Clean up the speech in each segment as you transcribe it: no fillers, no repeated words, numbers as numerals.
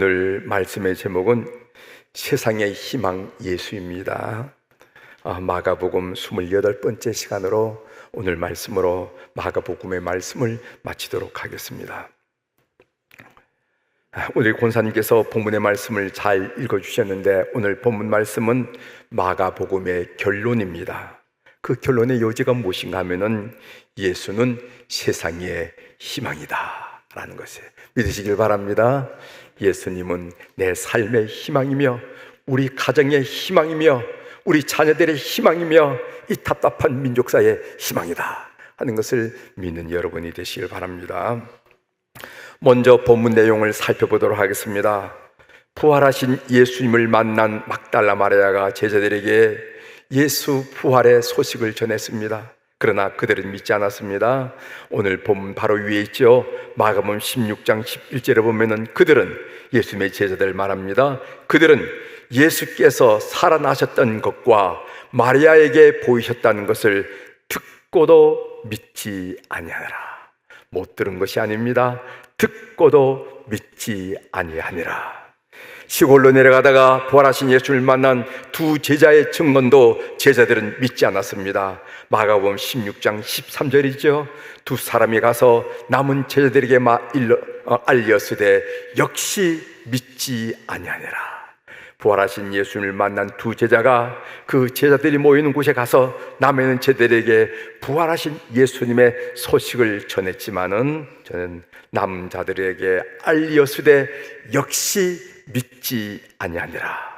오늘 말씀의 제목은 세상의 희망 예수입니다. 마가복음 28번째 시간으로 오늘 말씀으로 마가복음의 말씀을 마치도록 하겠습니다. 우리 권사님께서 본문의 말씀을 잘 읽어주셨는데 오늘 본문 말씀은 마가복음의 결론입니다. 그 결론의 요지가 무엇인가 하면은 예수는 세상의 희망이다 라는 것을 믿으시길 바랍니다. 예수님은 내 삶의 희망이며 우리 가정의 희망이며 우리 자녀들의 희망이며 이 답답한 민족사의 희망이다 하는 것을 믿는 여러분이 되시길 바랍니다. 먼저 본문 내용을 살펴보도록 하겠습니다. 부활하신 예수님을 만난 막달라 마리아가 제자들에게 예수 부활의 소식을 전했습니다. 그러나 그들은 믿지 않았습니다. 오늘 본문 바로 위에 있죠. 마가복음 16장 11절에 보면은 그들은, 예수님의 제자들 말합니다. 그들은 예수께서 살아나셨던 것과 마리아에게 보이셨다는 것을 듣고도 믿지 아니하니라. 못 들은 것이 아닙니다. 듣고도 믿지 아니하니라. 시골로 내려가다가 부활하신 예수를 만난 두 제자의 증언도 제자들은 믿지 않았습니다. 마가복음 16장 13절이죠. 두 사람이 가서 남은 제자들에게 알렸으되 역시 믿지 아니하니라. 부활하신 예수를 만난 두 제자가 그 제자들이 모이는 곳에 가서 남은 제자들에게 부활하신 예수님의 소식을 전했지만은 저는 남은 자들에게 알렸으되 역시 믿지 아니하니라.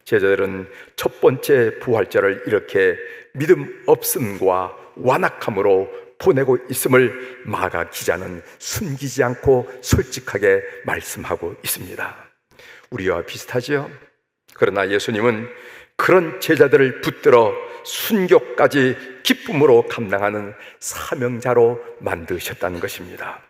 제자들은 첫 번째 부활절을 이렇게 믿음 없음과 완악함으로 보내고 있음을 마가 기자는 숨기지 않고 솔직하게 말씀하고 있습니다. 우리와 비슷하지요? 그러나 예수님은 그런 제자들을 붙들어 순교까지 기쁨으로 감당하는 사명자로 만드셨다는 것입니다.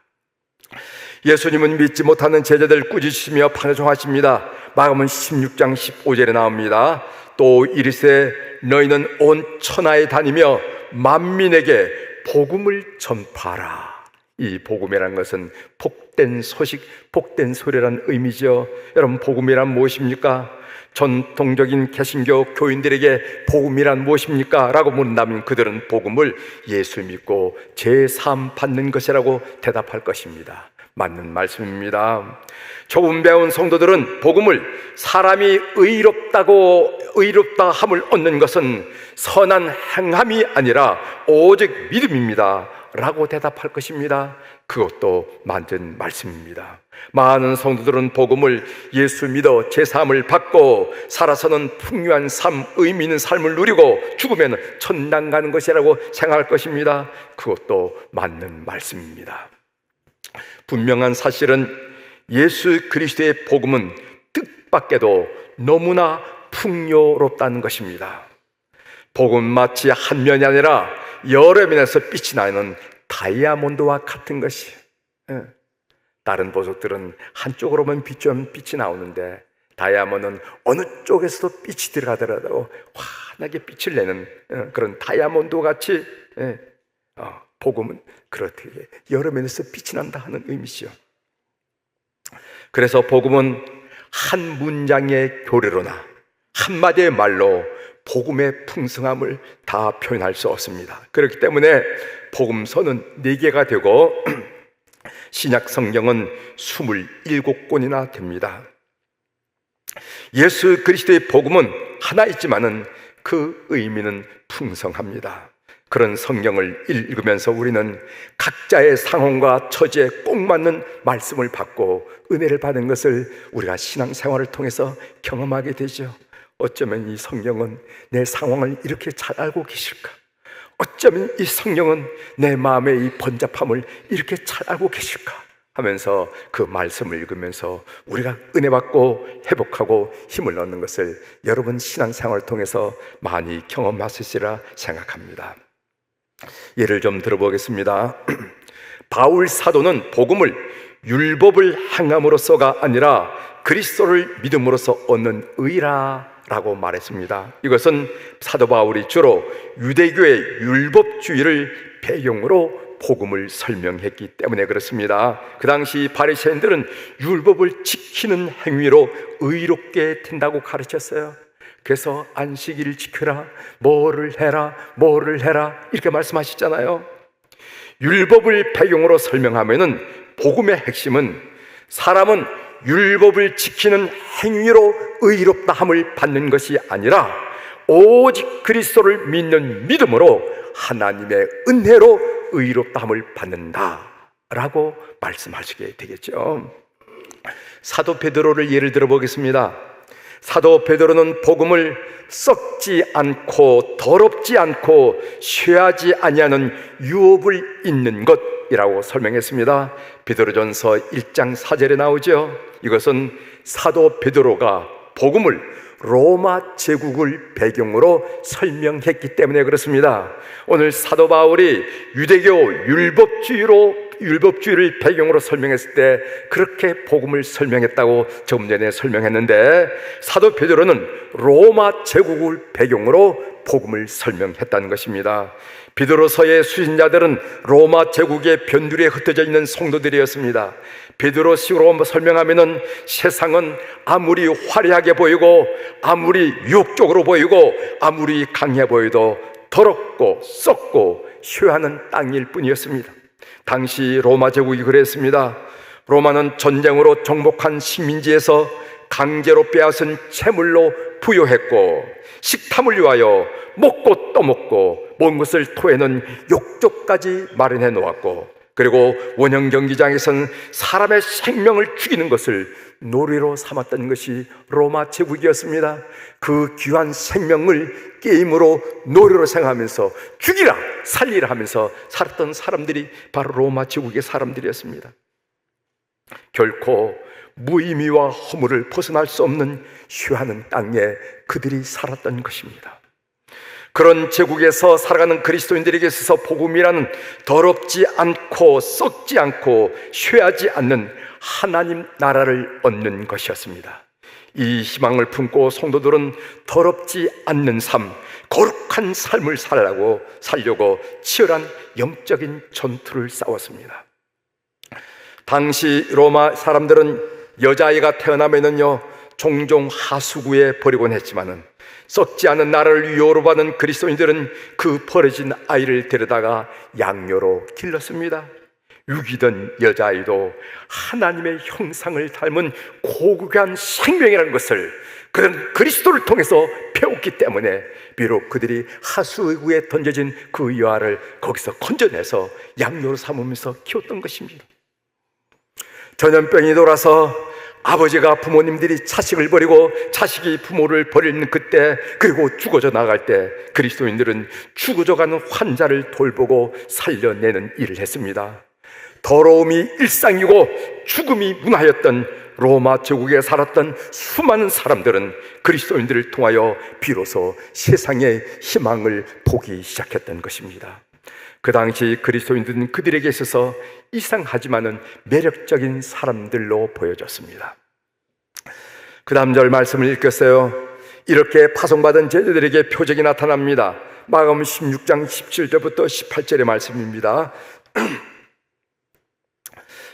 예수님은 믿지 못하는 제자들을 꾸짖으시며 반송하십니다. 마가복음 16장 15절에 나옵니다. 또 이르시되 너희는 온 천하에 다니며 만민에게 복음을 전파하라. 이 복음이라는 것은 복된 소식, 복된 소리라는 의미죠. 여러분, 복음이란 무엇입니까? 전통적인 개신교 교인들에게 복음이란 무엇입니까? 라고 물은다면 그들은 복음을 예수 믿고 제사함 받는 것이라고 대답할 것입니다. 맞는 말씀입니다. 조금 배운 성도들은 복음을 사람이 의롭다 함을 얻는 것은 선한 행함이 아니라 오직 믿음입니다 라고 대답할 것입니다. 그것도 맞는 말씀입니다. 많은 성도들은 복음을 예수 믿어 제사함을 받고 살아서는 풍요한 삶, 의미 있는 삶을 누리고 죽으면 천당 가는 것이라고 생각할 것입니다. 그것도 맞는 말씀입니다. 분명한 사실은 예수 그리스도의 복음은 뜻밖에도 너무나 풍요롭다는 것입니다. 복음은 마치 한 면이 아니라 여러 면에서 빛이 나는 다이아몬드와 같은 것이, 다른 보석들은 한쪽으로만 빛이 나오는데 다이아몬드는 어느 쪽에서도 빛이 들어가더라도 환하게 빛을 내는 그런 다이아몬드 같이 복음은 그렇게 여러 면에서 빛이 난다 하는 의미죠. 그래서 복음은 한 문장의 교례로나 한마디의 말로 복음의 풍성함을 다 표현할 수 없습니다. 그렇기 때문에 복음서는 4개가 되고 신약 성경은 27권이나 됩니다. 예수 그리스도의 복음은 하나 있지만은 그 의미는 풍성합니다. 그런 성경을 읽으면서 우리는 각자의 상황과 처지에 꼭 맞는 말씀을 받고 은혜를 받은 것을 우리가 신앙생활을 통해서 경험하게 되죠. 어쩌면 이 성경은 내 상황을 이렇게 잘 알고 계실까? 어쩌면 이 성경은 내 마음의 이 번잡함을 이렇게 잘 알고 계실까? 하면서 그 말씀을 읽으면서 우리가 은혜 받고 회복하고 힘을 얻는 것을 여러분 신앙생활을 통해서 많이 경험하시리라 생각합니다. 예를 좀 들어보겠습니다. 바울 사도는 복음을 율법을 행함으로써가 아니라 그리스도를 믿음으로써 얻는 의라 라고 말했습니다. 이것은 사도 바울이 주로 유대교의 율법주의를 배경으로 복음을 설명했기 때문에 그렇습니다. 그 당시 바리새인들은 율법을 지키는 행위로 의롭게 된다고 가르쳤어요. 그래서 안식일을 지켜라, 뭐를 해라 이렇게 말씀하시잖아요. 율법을 배경으로 설명하면은 복음의 핵심은 사람은 율법을 지키는 행위로 의롭다함을 받는 것이 아니라 오직 그리스도를 믿는 믿음으로 하나님의 은혜로 의롭다함을 받는다라고 말씀하시게 되겠죠. 사도 베드로를 예를 들어 보겠습니다. 사도 베드로는 복음을 썩지 않고 더럽지 않고 쇠하지 아니하는 유업을 잇는 것이라고 설명했습니다. 베드로전서 1장 4절에 나오죠. 이것은 사도 베드로가 복음을 로마 제국을 배경으로 설명했기 때문에 그렇습니다. 오늘 사도 바울이 유대교 율법주의를 배경으로 설명했을 때 그렇게 복음을 설명했다고 조금 전에 설명했는데, 사도 베드로는 로마 제국을 배경으로 복음을 설명했다는 것입니다. 베드로서의 수신자들은 로마 제국의 변두리에 흩어져 있는 성도들이었습니다. 베드로식으로 설명하면은 세상은 아무리 화려하게 보이고 아무리 유혹적으로 보이고 아무리 강해 보여도 더럽고 썩고 쇠하는 땅일 뿐이었습니다. 당시 로마 제국이 그랬습니다. 로마는 전쟁으로 정복한 식민지에서 강제로 빼앗은 채물로 부여했고, 식탐을 위하여 먹고 떠먹고 먼 것을 토해는 욕조까지 마련해 놓았고, 그리고 원형 경기장에서는 사람의 생명을 죽이는 것을 놀이로 삼았던 것이 로마 제국이었습니다. 그 귀한 생명을 게임으로 놀이로 생각하면서 죽이라 살리라 하면서 살았던 사람들이 바로 로마 제국의 사람들이었습니다. 결코 무의미와 허물을 벗어날 수 없는 쇠하는 땅에 그들이 살았던 것입니다. 그런 제국에서 살아가는 그리스도인들에게 있어서 복음이라는 더럽지 않고 썩지 않고 쇠하지 않는 하나님 나라를 얻는 것이었습니다. 이 희망을 품고 성도들은 더럽지 않는 삶, 거룩한 삶을 살려고 치열한 영적인 전투를 싸웠습니다. 당시 로마 사람들은 여자아이가 태어나면은요 종종 하수구에 버리곤 했지만은, 썩지 않은 나라를 유효로 받은 그리스도인들은 그 버려진 아이를 데려다가 양료로 길렀습니다. 유기된 여자아이도 하나님의 형상을 닮은 고귀한 생명이라는 것을 그들은 그리스도를 통해서 배웠기 때문에 비록 그들이 하수구에 던져진 그 여아를 거기서 건져내서 양료로 삼으면서 키웠던 것입니다. 전염병이 돌아서 아버지가 부모님들이 자식을 버리고 자식이 부모를 버리는 그때, 그리고 죽어져 나갈 때 그리스도인들은 죽어져가는 환자를 돌보고 살려내는 일을 했습니다. 더러움이 일상이고 죽음이 문화였던 로마 제국에 살았던 수많은 사람들은 그리스도인들을 통하여 비로소 세상의 희망을 보기 시작했던 것입니다. 그 당시 그리스도인들은 그들에게 있어서 이상하지만은 매력적인 사람들로 보여졌습니다. 그 다음 절 말씀을 읽겠어요. 이렇게 파송받은 제자들에게 표적이 나타납니다. 마가복음 16장 17절부터 18절의 말씀입니다.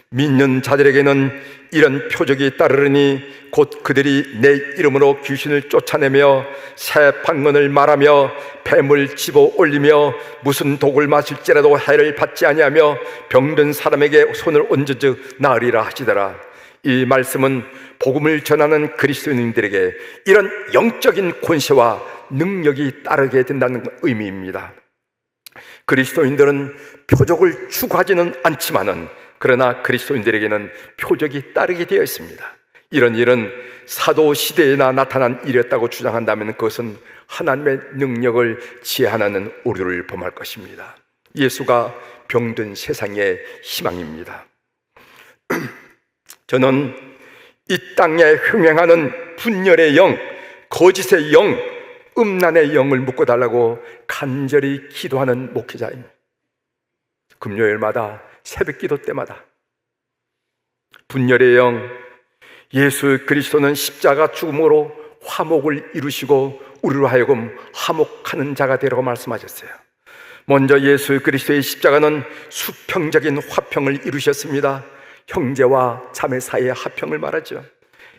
믿는 자들에게는 이런 표적이 따르니 곧 그들이 내 이름으로 귀신을 쫓아내며 새 방언을 말하며 뱀을 집어 올리며 무슨 독을 마실지라도 해를 받지 아니하며 병든 사람에게 손을 얹어서 나으리라 하시더라. 이 말씀은 복음을 전하는 그리스도인들에게 이런 영적인 권세와 능력이 따르게 된다는 의미입니다. 그리스도인들은 표적을 추구하지는 않지만은, 그러나 그리스도인들에게는 표적이 따르게 되어 있습니다. 이런 일은 사도 시대에나 나타난 일이었다고 주장한다면 그것은 하나님의 능력을 지혜하는 오류를 범할 것입니다. 예수가 병든 세상의 희망입니다. 저는 이 땅에 흥행하는 분열의 영, 거짓의 영, 음란의 영을 묶어달라고 간절히 기도하는 목회자입니다. 금요일마다 새벽기도 때마다 분열의 영, 예수 그리스도는 십자가 죽음으로 화목을 이루시고 우리로 하여금 화목하는 자가 되라고 말씀하셨어요. 먼저 예수 그리스도의 십자가는 수평적인 화평을 이루셨습니다. 형제와 자매 사이의 화평을 말하죠.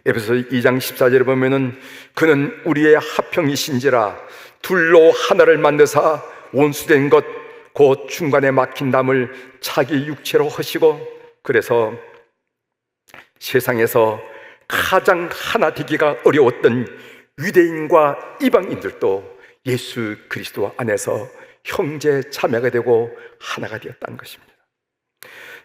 에베소 2장 14절에 보면은 그는 우리의 화평이신지라 둘로 하나를 만드사 원수된 것 곧 중간에 막힌 담을 자기 육체로 하시고, 그래서 세상에서 가장 하나 되기가 어려웠던 유대인과 이방인들도 예수 그리스도 안에서 형제 자매가 되고 하나가 되었다는 것입니다.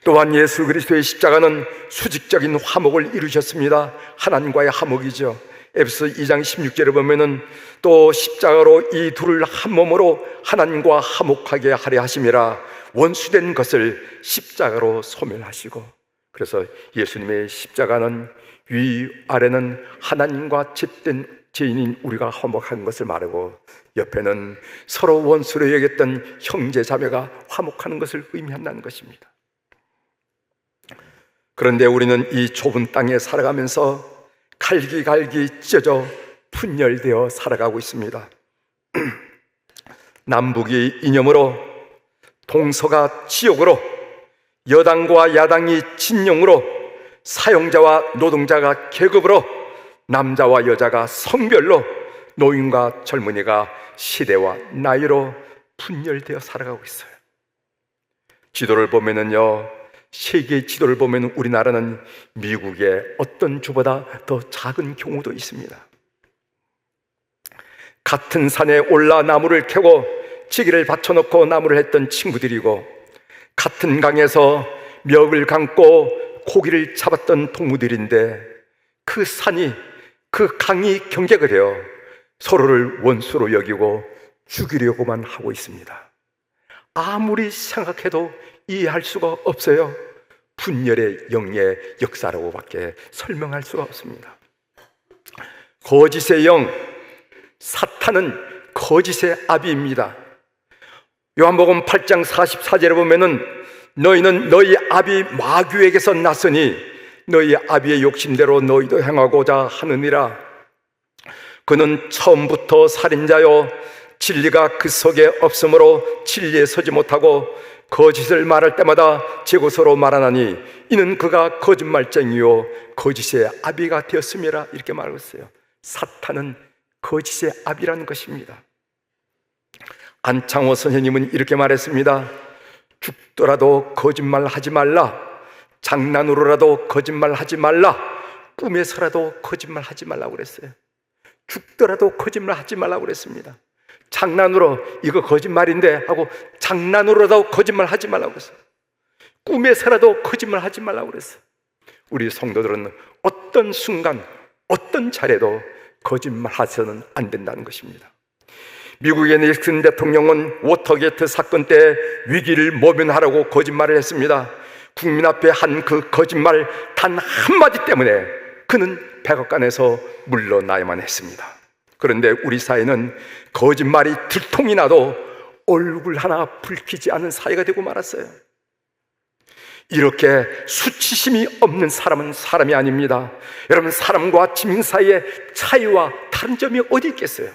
또한 예수 그리스도의 십자가는 수직적인 화목을 이루셨습니다. 하나님과의 화목이죠. 에베소 2장 16절에 보면은 또 십자가로 이 둘을 한 몸으로 하나님과 화목하게 하려 하심이라 원수된 것을 십자가로 소멸하시고, 그래서 예수님의 십자가는 위아래는 하나님과 첵된 죄인인 우리가 화목한 것을 말하고, 옆에는 서로 원수로 여겼던 형제 자매가 화목하는 것을 의미한다는 것입니다. 그런데 우리는 이 좁은 땅에 살아가면서 갈기갈기 찢어져 분열되어 살아가고 있습니다. 남북이 이념으로, 동서가 지옥으로, 여당과 야당이 진영으로, 사용자와 노동자가 계급으로, 남자와 여자가 성별로, 노인과 젊은이가 시대와 나이로 분열되어 살아가고 있어요. 지도를 보면은요, 세계 지도를 보면 우리나라는 미국의 어떤 주보다 더 작은 경우도 있습니다. 같은 산에 올라 나무를 캐고 지기를 받쳐놓고 나무를 했던 친구들이고, 같은 강에서 멱을 감고 고기를 잡았던 동무들인데, 그 산이, 그 강이 경계가 되어 서로를 원수로 여기고 죽이려고만 하고 있습니다. 아무리 생각해도 이해할 수가 없어요. 분열의 영의 역사라고밖에 설명할 수가 없습니다. 거짓의 영, 사탄은 거짓의 아비입니다. 요한복음 8장 44절에 보면은 너희는 너희 아비 마귀에게서 났으니 너희 아비의 욕심대로 너희도 행하고자 하느니라. 그는 처음부터 살인자요 진리가 그 속에 없으므로 진리에 서지 못하고 거짓을 말할 때마다 제고서로 말하나니 이는 그가 거짓말쟁이요 거짓의 아비가 되었음이라. 이렇게 말하고 있어요. 사탄은 거짓의 아비라는 것입니다. 안창호 선생님은 이렇게 말했습니다. 죽더라도 거짓말하지 말라. 장난으로라도 거짓말하지 말라. 꿈에서라도 거짓말하지 말라고 그랬어요. 죽더라도 거짓말하지 말라고 그랬습니다. 장난으로 이거 거짓말인데 하고 장난으로라도 거짓말하지 말라고 그랬어요. 꿈에서라도 거짓말하지 말라고 그랬어요. 우리 성도들은 어떤 순간 어떤 자리에도 거짓말해서는 안 된다는 것입니다. 미국의 닉슨 대통령은 워터게이트 사건 때 위기를 모면하라고 거짓말을 했습니다. 국민 앞에 한 그 거짓말 단 한마디 때문에 그는 백악관에서 물러나야만 했습니다. 그런데 우리 사회는 거짓말이 들통이 나도 얼굴 하나 붉히지 않은 사회가 되고 말았어요. 이렇게 수치심이 없는 사람은 사람이 아닙니다. 여러분, 사람과 짐승 사이의 차이와 다른 점이 어디 있겠어요?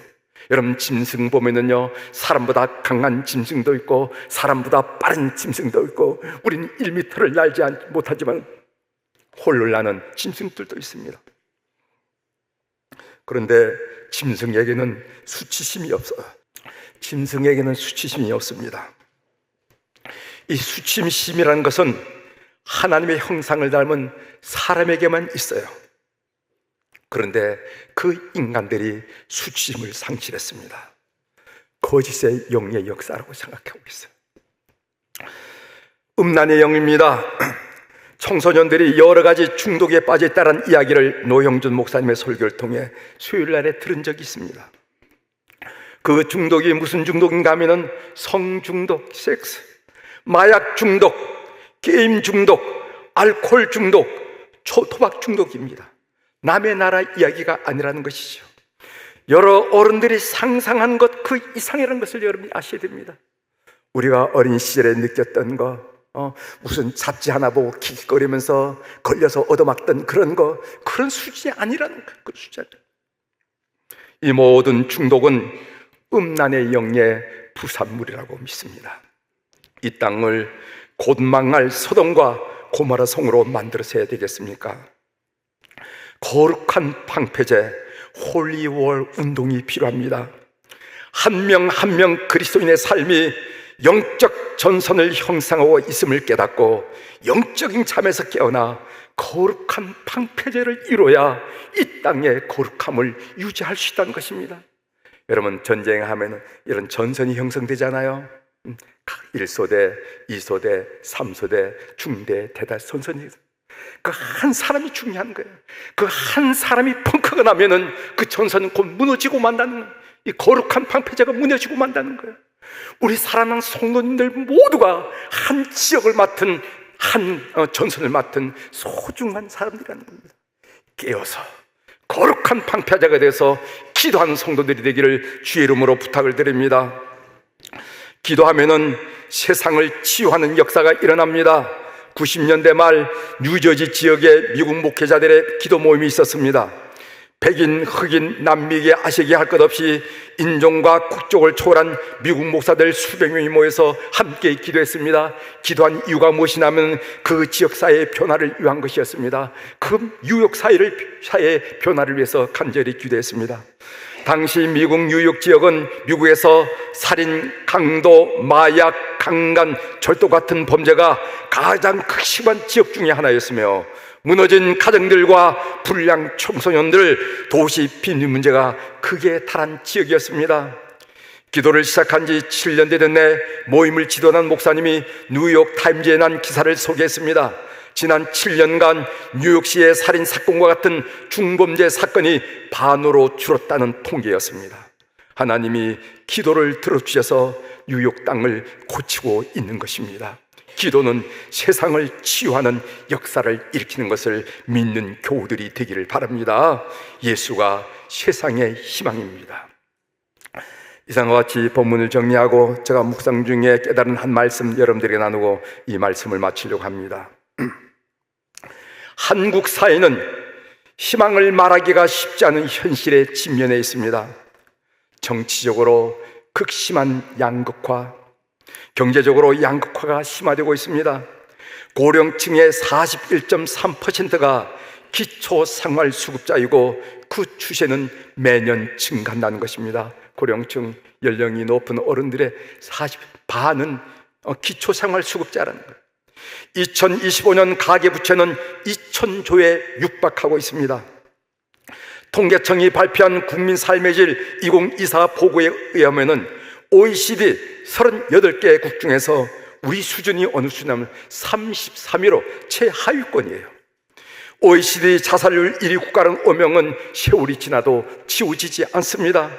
여러분, 짐승 보면은요, 사람보다 강한 짐승도 있고 사람보다 빠른 짐승도 있고, 우리는 1m를 날지 못하지만 홀로 나는 짐승들도 있습니다. 그런데 짐승에게는 수치심이 없어요. 짐승에게는 수치심이 없습니다. 이 수치심이라는 것은 하나님의 형상을 닮은 사람에게만 있어요. 그런데 그 인간들이 수치심을 상실했습니다. 거짓의 영의 역사라고 생각하고 있어요. 음란의 영입니다. 청소년들이 여러 가지 중독에 빠져 있다는 이야기를 노형준 목사님의 설교를 통해 수요일 날에 들은 적이 있습니다. 그 중독이 무슨 중독인가 하면은 성중독, 섹스, 마약 중독, 게임 중독, 알코올 중독, 초토박 중독입니다. 남의 나라 이야기가 아니라는 것이죠. 여러 어른들이 상상한 것 그 이상이라는 것을 여러분이 아셔야 됩니다. 우리가 어린 시절에 느꼈던 거, 무슨 잡지 하나 보고 킥킥거리면서 걸려서 얻어맞던 그런 거, 그런 수준이 아니라는 거예요. 그 수준. 이 모든 중독은 음란의 영에 부산물이라고 믿습니다. 이 땅을 곧 망할 소돔과 고모라 성으로 만들어서야 되겠습니까? 거룩한 방패제 홀리월 운동이 필요합니다. 한 명 한 명 그리스도인의 삶이 영적 전선을 형성하고 있음을 깨닫고 영적인 잠에서 깨어나 거룩한 방패제를 이뤄야 이 땅의 거룩함을 유지할 수 있다는 것입니다. 여러분, 전쟁하면 이런 전선이 형성되잖아요. 1소대, 2소대, 3소대, 중대, 대대 전선이, 그 한 사람이 중요한 거예요. 그 한 사람이 펑크가 나면은 그 전선은 곧 무너지고 만다는 거예요. 이 거룩한 방패제가 무너지고 만다는 거예요. 우리 사랑하는 성도님들 모두가 한 지역을 맡은 한 전선을 맡은 소중한 사람들이라는 겁니다. 깨어서 거룩한 방패제가 돼서 기도하는 성도들이 되기를 주의 이름으로 부탁을 드립니다. 기도하면은 세상을 치유하는 역사가 일어납니다. 90년대 말 뉴저지 지역에 미국 목회자들의 기도 모임이 있었습니다. 백인, 흑인, 남미계, 아시계 할 것 없이 인종과 국적을 초월한 미국 목사들 수백 명이 모여서 함께 기도했습니다. 기도한 이유가 무엇이냐면 그 지역 사회의 변화를 위한 것이었습니다. 그 뉴욕 사회의 변화를 위해서 간절히 기도했습니다. 당시 미국 뉴욕 지역은 미국에서 살인, 강도, 마약, 강간, 절도 같은 범죄가 가장 극심한 지역 중에 하나였으며 무너진 가정들과 불량 청소년들, 도시 빈민 문제가 극에 달한 지역이었습니다. 기도를 시작한 지 7년 되던 내 모임을 지도한 목사님이 뉴욕 타임즈에 난 기사를 소개했습니다. 지난 7년간 뉴욕시의 살인 사건과 같은 중범죄 사건이 반으로 줄었다는 통계였습니다. 하나님이 기도를 들어주셔서 뉴욕 땅을 고치고 있는 것입니다. 기도는 세상을 치유하는 역사를 일으키는 것을 믿는 교우들이 되기를 바랍니다. 예수가 세상의 희망입니다. 이상과 같이 본문을 정리하고 제가 묵상 중에 깨달은 한 말씀 여러분들에게 나누고 이 말씀을 마치려고 합니다. 한국 사회는 희망을 말하기가 쉽지 않은 현실에 직면해 있습니다. 정치적으로 극심한 양극화, 경제적으로 양극화가 심화되고 있습니다. 고령층의 41.3%가 기초생활수급자이고 그 추세는 매년 증가한다는 것입니다. 고령층 연령이 높은 어른들의 반은 기초생활수급자라는 거예요. 2025년 가계부채는 2,000조에 육박하고 있습니다. 통계청이 발표한 국민 삶의 질 2024 보고에 의하면 OECD 38개국 중에서 우리 수준이 어느 수준이냐면 33위로 최하위권이에요. OECD 자살률 1위 국가는 오명은 세월이 지나도 지워지지 않습니다.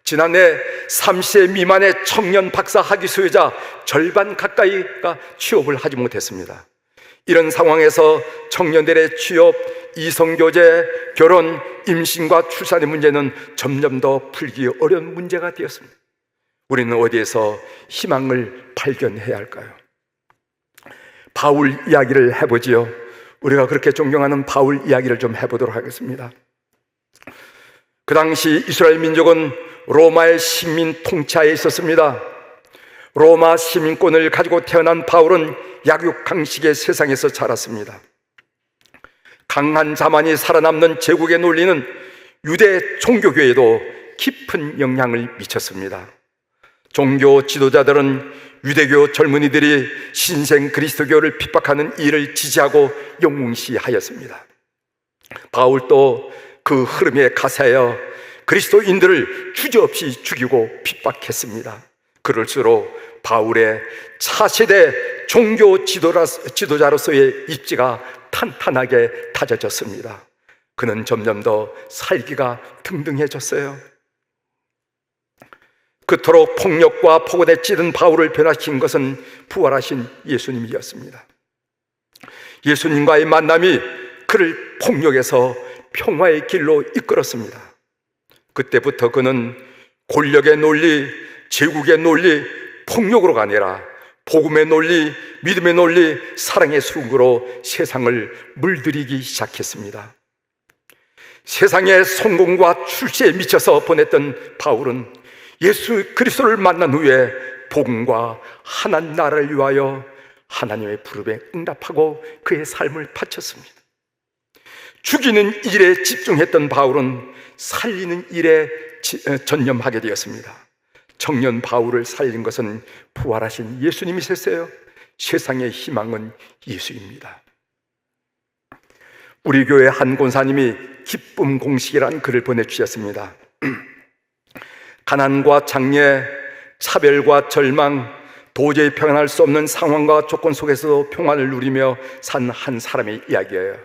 지난해 30세 미만의 청년 박사 학위 수요자 절반 가까이가 취업을 하지 못했습니다. 이런 상황에서 청년들의 취업, 이성교제, 결혼, 임신과 출산의 문제는 점점 더 풀기 어려운 문제가 되었습니다. 우리는 어디에서 희망을 발견해야 할까요? 바울 이야기를 해보지요. 우리가 그렇게 존경하는 바울 이야기를 좀 해보도록 하겠습니다. 그 당시 이스라엘 민족은 로마의 식민 통치하에 있었습니다. 로마 시민권을 가지고 태어난 바울은 약육강식의 세상에서 자랐습니다. 강한 자만이 살아남는 제국의 논리는 유대 종교교회에도 깊은 영향을 미쳤습니다. 종교 지도자들은 유대교 젊은이들이 신생 그리스도교를 핍박하는 일을 지지하고 영웅시하였습니다. 바울도 그 흐름에 가세하여 그리스도인들을 주저없이 죽이고 핍박했습니다. 그럴수록 바울의 차세대 종교 지도자로서의 입지가 탄탄하게 다져졌습니다. 그는 점점 더 살기가 등등해졌어요. 그토록 폭력과 폭언에 찌든 바울을 변화시킨 것은 부활하신 예수님이었습니다. 예수님과의 만남이 그를 폭력에서 평화의 길로 이끌었습니다. 그때부터 그는 권력의 논리, 제국의 논리, 폭력으로가 아니라 복음의 논리, 믿음의 논리, 사랑의 수국으로 세상을 물들이기 시작했습니다. 세상의 성공과 출세에 미쳐서 보냈던 바울은 예수 그리스도를 만난 후에 복음과 하나님 나라를 위하여 하나님의 부름에 응답하고 그의 삶을 바쳤습니다. 죽이는 일에 집중했던 바울은 살리는 일에 전념하게 되었습니다. 청년 바울을 살린 것은 부활하신 예수님이셨어요. 세상의 희망은 예수입니다. 우리 교회 한 권사님이 기쁨 공식이라는 글을 보내주셨습니다. 가난과 장애, 차별과 절망, 도저히 평안할 수 없는 상황과 조건 속에서도 평안을 누리며 산 한 사람의 이야기예요.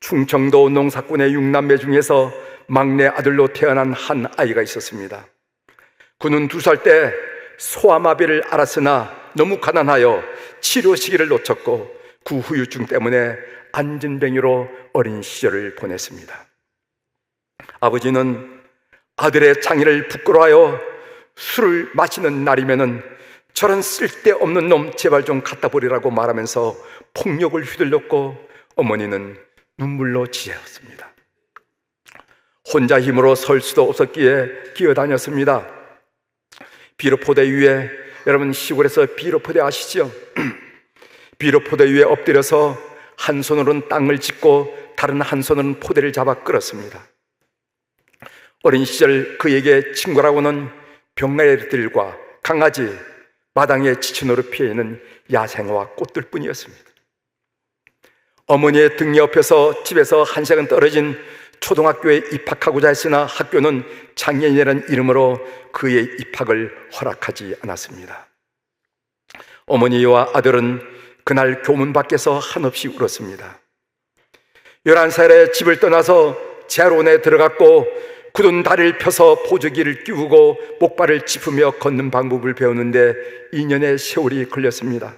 충청도 농사꾼의 6남매 중에서 막내 아들로 태어난 한 아이가 있었습니다. 그는 2살 때 소아마비를 앓았으나 너무 가난하여 치료 시기를 놓쳤고 그 후유증 때문에 안진뱅이로 어린 시절을 보냈습니다. 아버지는 아들의 장애를 부끄러워하여 술을 마시는 날이면은 저런 쓸데없는 놈 제발 좀 갖다 버리라고 말하면서 폭력을 휘둘렀고 어머니는 눈물로 지새웠습니다. 혼자 힘으로 설 수도 없었기에 기어다녔습니다. 비료포대 위에, 여러분 시골에서 비료포대 아시죠? 비료포대 위에 엎드려서 한 손으로는 땅을 짚고 다른 한 손으로는 포대를 잡아 끌었습니다. 어린 시절 그에게 친구라고는 병아리들과 강아지, 마당에 지천으로 피어있는 야생화 꽃들 뿐이었습니다. 어머니의 등 옆에서 집에서 1시간 떨어진 초등학교에 입학하고자 했으나 학교는 장애인이라는 이름으로 그의 입학을 허락하지 않았습니다. 어머니와 아들은 그날 교문 밖에서 한없이 울었습니다. 11살에 집을 떠나서 재활원에 들어갔고 굳은 다리를 펴서 보조기를 끼우고 목발을 짚으며 걷는 방법을 배우는데 2년의 세월이 걸렸습니다.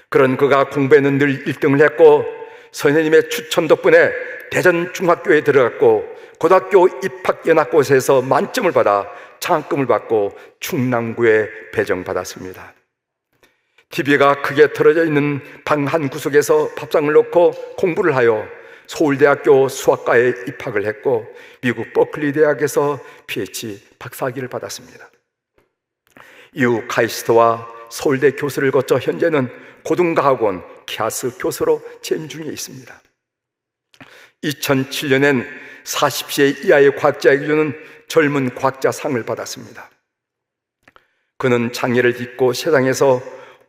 그런 그가 공부에는 늘 1등을 했고 선생님의 추천 덕분에 대전 중학교에 들어갔고 고등학교 입학연합고시에서 만점을 받아 장학금을 받고 충남구에 배정받았습니다. TV가 크게 틀어져 있는 방 한 구석에서 밥상을 놓고 공부를 하여 서울대학교 수학과에 입학을 했고 미국 버클리 대학에서 PhD 박사학위를 받았습니다. 이후 카이스트와 서울대 교수를 거쳐 현재는 고등과학원 키아스 교수로 재임 중에 있습니다. 2007년엔 40세 이하의 과학자에게 주는 젊은 과학자상을 받았습니다. 그는 장애를 딛고 세상에서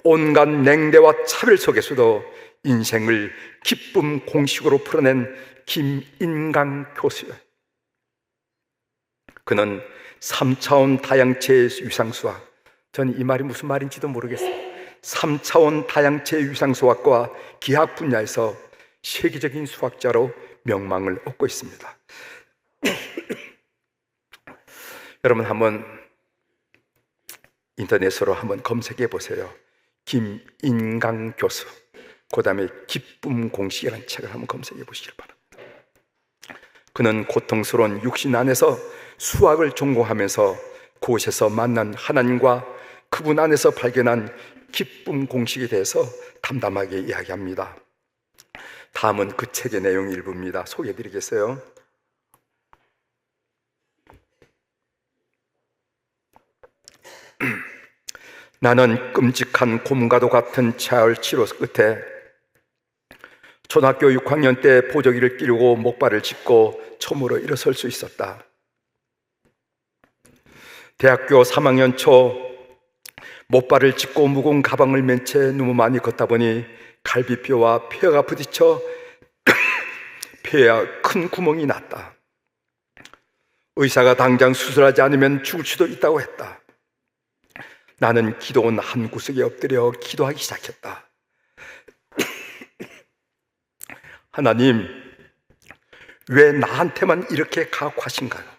온갖 냉대와 차별 속에서도 인생을 기쁨 공식으로 풀어낸 김인강 교수예요. 그는 3차원 다양체 위상수학, 저는 이 말이 무슨 말인지도 모르겠어요. 3차원 다양체 위상수학과 기하 분야에서 세계적인 수학자로 명망을 얻고 있습니다. 여러분 한번 인터넷으로 한번 검색해 보세요. 김인강 교수, 그 다음에 기쁨 공식이라는 책을 한번 검색해 보시길 바랍니다. 그는 고통스러운 육신 안에서 수학을 전공하면서 그곳에서 만난 하나님과 그분 안에서 발견한 기쁨 공식에 대해서 담담하게 이야기합니다. 다음은 그 책의 내용 일부입니다. 소개해 드리겠어요. 나는 끔찍한 곰과도 같은 재활 치료 끝에 초등학교 6학년 때 보조기를 끼우고 목발을 짚고 처음으로 일어설 수 있었다. 대학교 3학년 초 목발을 짚고 무거운 가방을 맨 채 너무 많이 걷다 보니 갈비뼈와 폐가 부딪혀 폐에 큰 구멍이 났다. 의사가 당장 수술하지 않으면 죽을 수도 있다고 했다. 나는 기도원 한 구석에 엎드려 기도하기 시작했다. 하나님, 왜 나한테만 이렇게 가혹하신가요?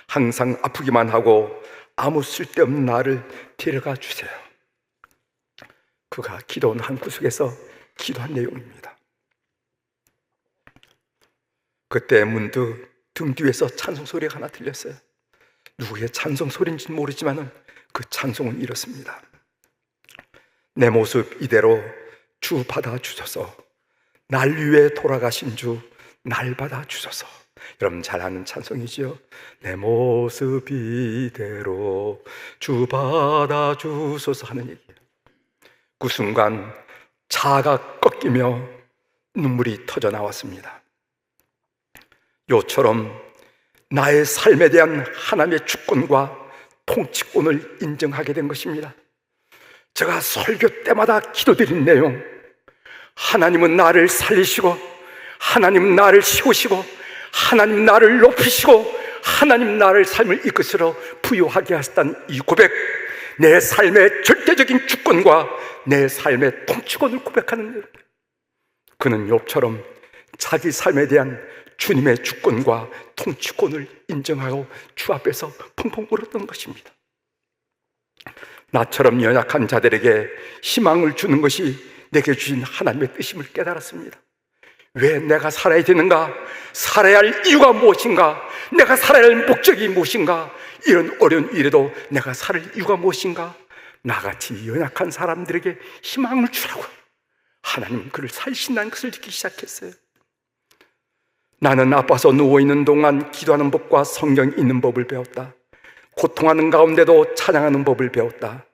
항상 아프기만 하고 아무 쓸데없는 나를 데려가 주세요. 그가 기도원 한 구석에서 기도한 내용입니다. 그때 문득 등 뒤에서 찬송 소리가 하나 들렸어요. 누구의 찬송 소리인지는 모르지만 그 찬송은 이렇습니다. 내 모습 이대로 주 받아 주소서. 날 위해 돌아가신 주 날 받아 주소서. 여러분 잘 아는 찬송이지요. 내 모습 이대로 주 받아주소서 하는 얘기예요. 그 순간 자아가 꺾이며 눈물이 터져 나왔습니다. 요처럼 나의 삶에 대한 하나님의 주권과 통치권을 인정하게 된 것입니다. 제가 설교 때마다 기도드린 내용, 하나님은 나를 살리시고, 하나님은 나를 세우시고, 하나님 나를 높이시고, 하나님 나를 삶을 이끄시러 부유하게 하셨다는 이 고백, 내 삶의 절대적인 주권과 내 삶의 통치권을 고백하는 내용. 그는 욥처럼 자기 삶에 대한 주님의 주권과 통치권을 인정하고 주 앞에서 펑펑 울었던 것입니다. 나처럼 연약한 자들에게 희망을 주는 것이 내게 주신 하나님의 뜻임을 깨달았습니다. 왜 내가 살아야 되는가? 살아야 할 이유가 무엇인가? 내가 살아야 할 목적이 무엇인가? 이런 어려운 일에도 내가 살 이유가 무엇인가? 나같이 연약한 사람들에게 희망을 주라고 하나님은 그를 살리신다는 것을 듣기 시작했어요. 나는 아파서 누워있는 동안 기도하는 법과 성경 읽는 법을 배웠다. 고통하는 가운데도 찬양하는 법을 배웠다.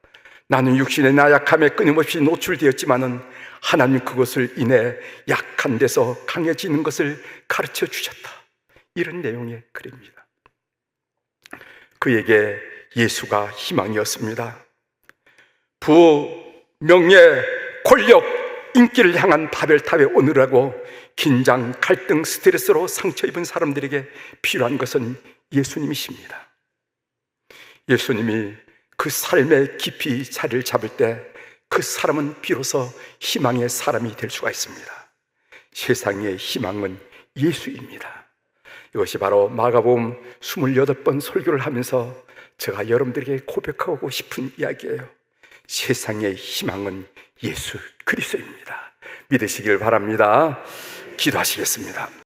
나는 육신의 나약함에 끊임없이 노출되었지만은 하나님 그것을 인해 약한 데서 강해지는 것을 가르쳐 주셨다. 이런 내용의 글입니다. 그에게 예수가 희망이었습니다. 부호, 명예, 권력, 인기를 향한 바벨탑에 오르라고 긴장, 갈등, 스트레스로 상처 입은 사람들에게 필요한 것은 예수님이십니다. 예수님이 그 삶의 깊이 자리를 잡을 때 그 사람은 비로소 희망의 사람이 될 수가 있습니다. 세상의 희망은 예수입니다. 이것이 바로 마가복음 28번 설교를 하면서 제가 여러분들에게 고백하고 싶은 이야기예요. 세상의 희망은 예수 그리스도입니다. 믿으시길 바랍니다. 기도하시겠습니다.